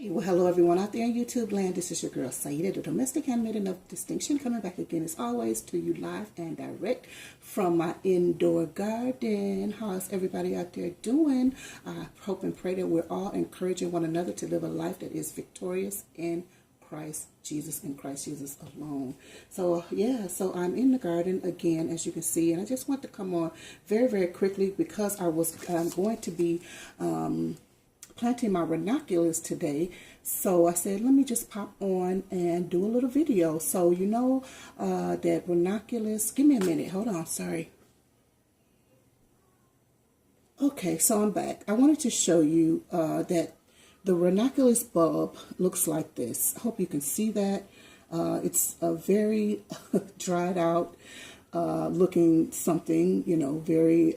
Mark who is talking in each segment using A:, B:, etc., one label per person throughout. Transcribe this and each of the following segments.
A: Well, hello everyone out there in YouTube land. This is your girl Saida, the domestic handmaiden of distinction, coming back again as always to you live and direct from my indoor garden. How's everybody out there doing? I hope and pray that we're all encouraging one another to live a life that is victorious in Christ Jesus and Christ Jesus alone. So so I'm in the garden again, as you can see, and I just want to come on very quickly because I was going to be planting my ranunculus today. So I said, let me just pop on and do a little video. So you know that ranunculus, give me a minute, hold on, sorry. Okay, so I'm back. I wanted to show you that the ranunculus bulb looks like this. I hope you can see that. It's a very dried out looking something, you know, very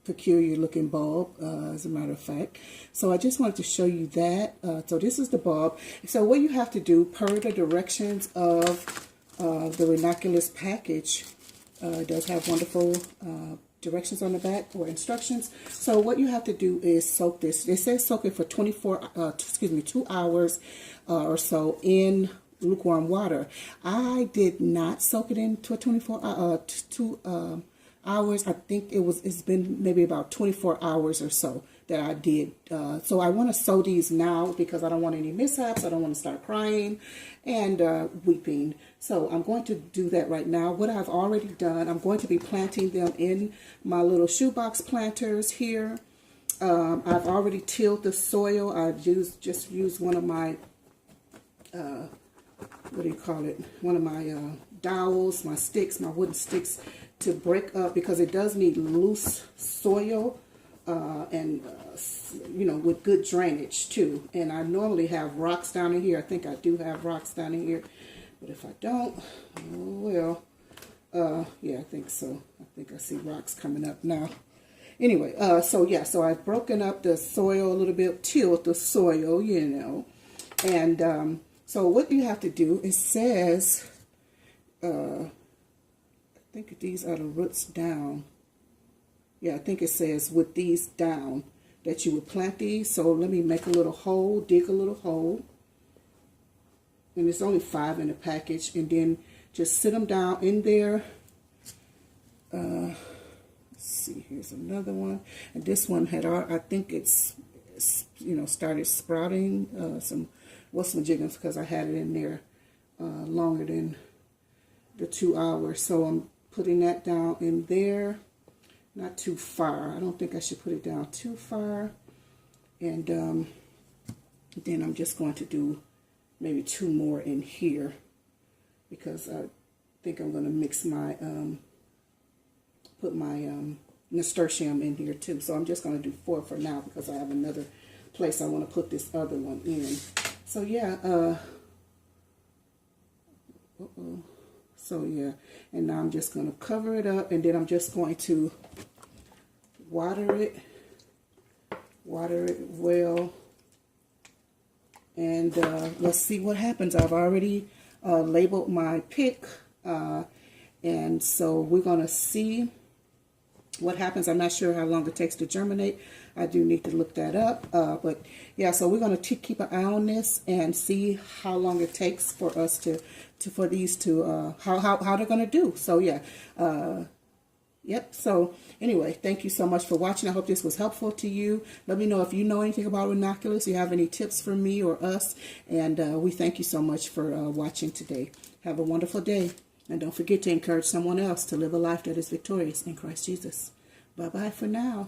A: peculiar looking bulb, as a matter of fact. So I just wanted to show you that. So this is the bulb. So what you have to do per the directions of the ranunculus package, it does have wonderful directions on the back or instructions. So what you have to do is soak this. It says soak it for 2 hours or so in lukewarm water. I did not soak it into 2 hours. I think it's been maybe about 24 hours or so that I did. So I want to sow these now because I don't want any mishaps. I don't want to start crying and weeping. So I'm going to do that right now. What I've already done, I'm going to be planting them in my little shoebox planters here. I've already tilled the soil. I've just used one of my what do you call it? One of my dowels, my sticks, my wooden sticks to break up because it does need loose soil and you know, with good drainage too. And I normally have rocks down in here. I think I do have rocks down in here, but if I don't, oh well. Yeah, I think so. I think I see rocks coming up now. Anyway, so I've broken up the soil a little bit, tilled the soil, you know, and so what you have to do, it says, I think these are the roots down. Yeah, I think it says with these down that you would plant these. So let me make a little hole, dig a little hole. And it's only 5 in the package. And then just sit them down in there. Let's see, here's another one. And this one had, I think it's, you know, started sprouting some jiggins because I had it in there longer than the 2 hours. So I'm putting that down in there, not too far. I don't think I should put it down too far. And then I'm just going to do maybe 2 more in here because I think I'm going to mix my put my nasturtium in here too. So I'm just going to do 4 for now because I have another place I want to put this other one in. So yeah, so yeah, and now I'm just going to cover it up, and then I'm just going to water it well, and let's see what happens. I've already labeled my pick, and so we're going to see what happens. I'm not sure how long it takes to germinate. I do need to look that up. But yeah, so we're going to keep an eye on this and see how long it takes for us for these to how they're going to do. So yeah, yep. So anyway, thank you so much for watching. I hope this was helpful to you. Let me know if you know anything about ranunculus, you have any tips for me or us, and we thank you so much for watching today. Have a wonderful day. And don't forget to encourage someone else to live a life that is victorious in Christ Jesus. Bye-bye for now.